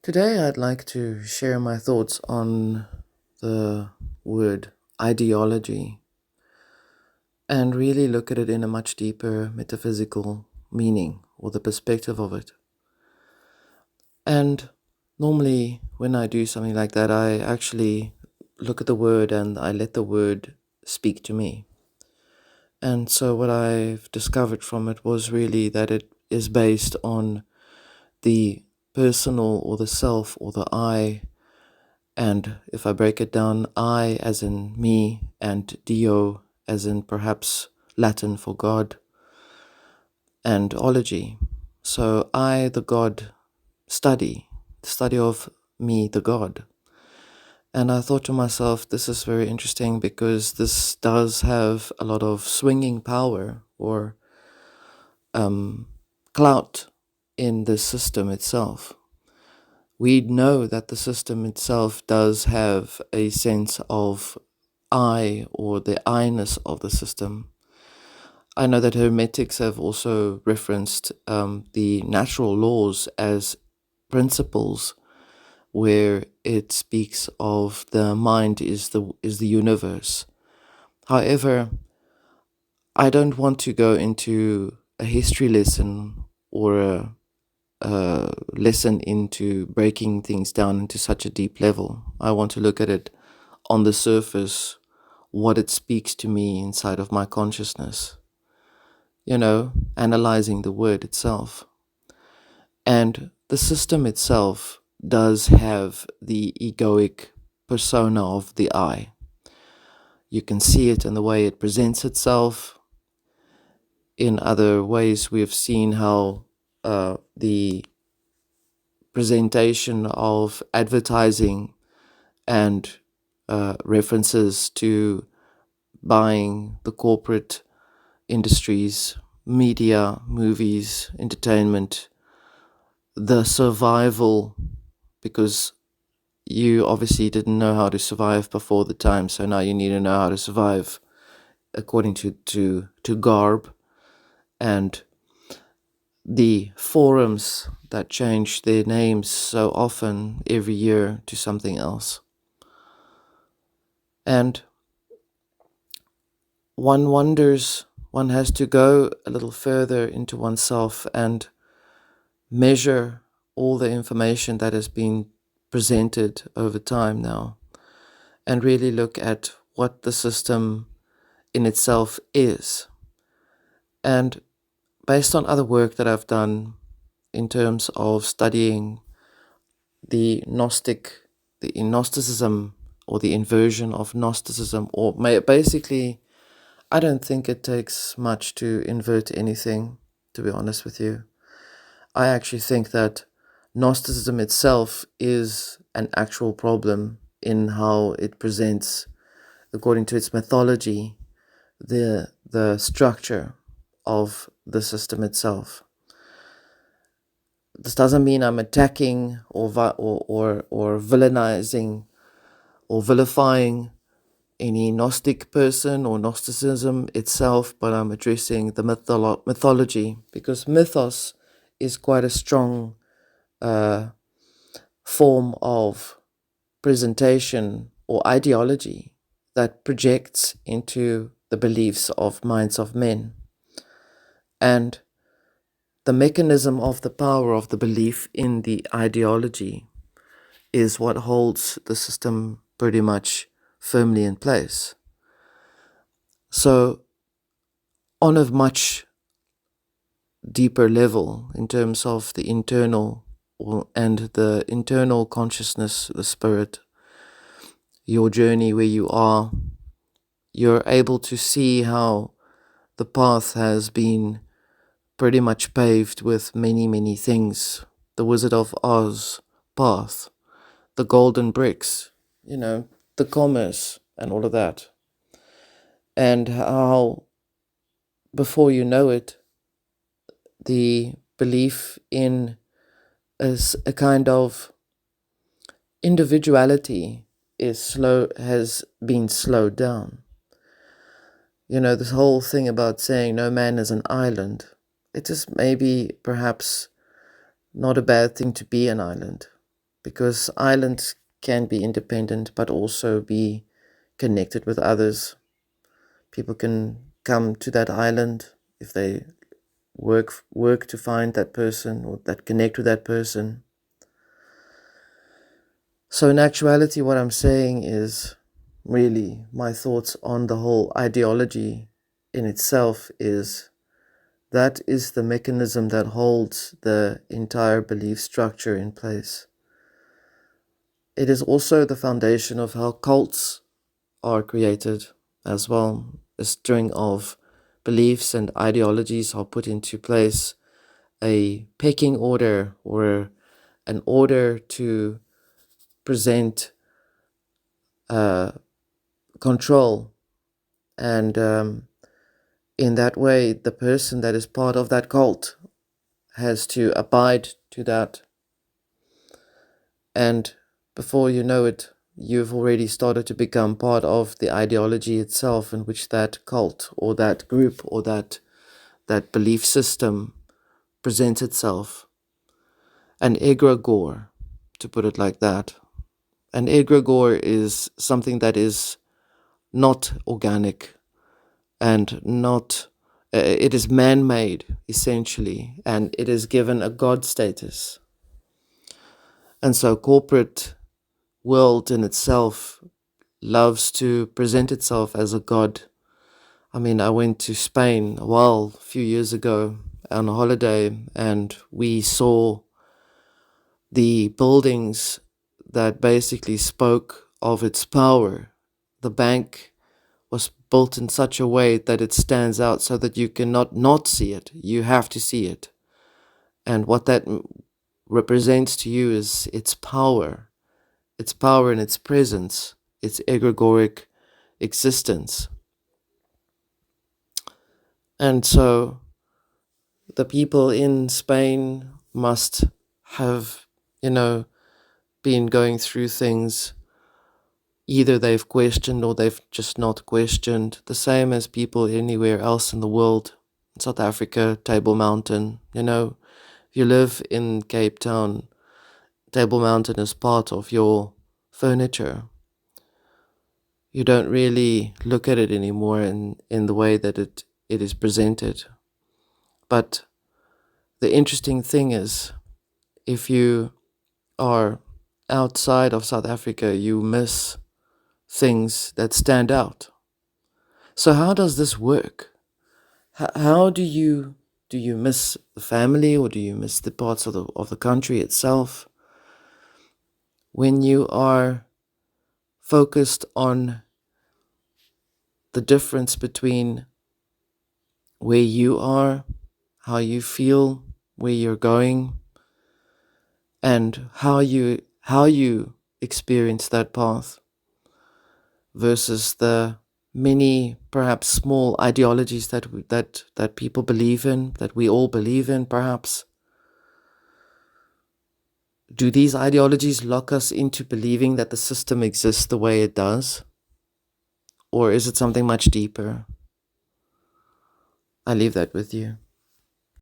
Today, I'd like to share my thoughts on the word ideology and really look at it in a much deeper metaphysical meaning or the perspective of it. And normally, when I do something like that, I actually look at the word and I let the word speak to me. And so, what I've discovered from it was really that it is based on the personal or the self or the I. And if I break it down, I as in me, and Dio as in perhaps Latin for God, and ology. So I, the God, the study of me, the God. And I thought to myself, this is very interesting because this does have a lot of swinging power or um, clout in the system itself. We know that the system itself does have a sense of I or the I-ness of the system. I know that Hermetics have also referenced the natural laws as principles, where it speaks of the mind is the universe. However, I don't want to go into a history lesson or a lesson into breaking things down into such a deep level. I want to look at it on the surface, what it speaks to me inside of my consciousness, analyzing the word itself. And the system itself does have the egoic persona of the I. You can see it in the way it presents itself. In other ways, we have seen how the presentation of advertising and references to buying the corporate industries, media, movies, entertainment, the survival, because you obviously didn't know how to survive before the time, so now you need to know how to survive according to garb, and the forums that change their names so often every year to something else. And one wonders, one has to go a little further into oneself and measure all the information that has been presented over time now, and really look at what the system in itself is. And based on other work that I've done in terms of studying the Gnosticism, or the inversion of Gnosticism, or basically, I don't think it takes much to invert anything, to be honest with you. I actually think that Gnosticism itself is an actual problem in how it presents, according to its mythology, the structure of the system itself. This doesn't mean I'm attacking or villainizing or vilifying any Gnostic person or Gnosticism itself, but I'm addressing the mythology, because mythos is quite a strong form of presentation or ideology that projects into the beliefs of minds of men. And the mechanism of the power of the belief in the ideology is what holds the system pretty much firmly in place. So, on a much deeper level, in terms of the internal and the internal consciousness, the spirit, your journey where you are, you're able to see how the path has been pretty much paved with many, many things. The Wizard of Oz path, the golden bricks, the commerce and all of that. And how, before you know it, the belief in a kind of individuality has been slowed down. This whole thing about saying no man is an island, it is maybe perhaps not a bad thing to be an island. because islands can be independent but also be connected with others. People can come to that island if they work to find that person or that connect with that person. So in actuality, what I'm saying is really my thoughts on the whole ideology in itself is that is the mechanism that holds the entire belief structure in place. It is also the foundation of how cults are created as well. A string of beliefs and ideologies are put into place, a pecking order or an order to present control. And in that way, the person that is part of that cult has to abide to that. And before you know it, you've already started to become part of the ideology itself in which that cult or that group or that belief system presents itself. An egregore, to put it like that. An egregore is something that is not organic and not, it is man-made, essentially, and it is given a God status. And so corporate world in itself loves to present itself as a god. I mean, I went to Spain a few years ago on a holiday, and we saw the buildings that basically spoke of its power. The bank was built in such a way that it stands out so that you cannot not see it. You have to see it. And what that represents to you is its power and its presence, its egregoric existence. And so the people in Spain must have, been going through things. Either they've questioned or they've just not questioned, the same as people anywhere else in the world. South Africa, Table Mountain, if you live in Cape Town, Table Mountain is part of your furniture. You don't really look at it anymore in the way that it is presented. But the interesting thing is, if you are outside of South Africa, you miss things that stand out. So how does this work? How do you miss the family, or do you miss the parts of the country itself when you are focused on the difference between where you are, how you feel, where you're going, and how you experience that path versus the many, perhaps small ideologies that people believe in, that we all believe in, perhaps. Do these ideologies lock us into believing that the system exists the way it does? Or is it something much deeper? I leave that with you.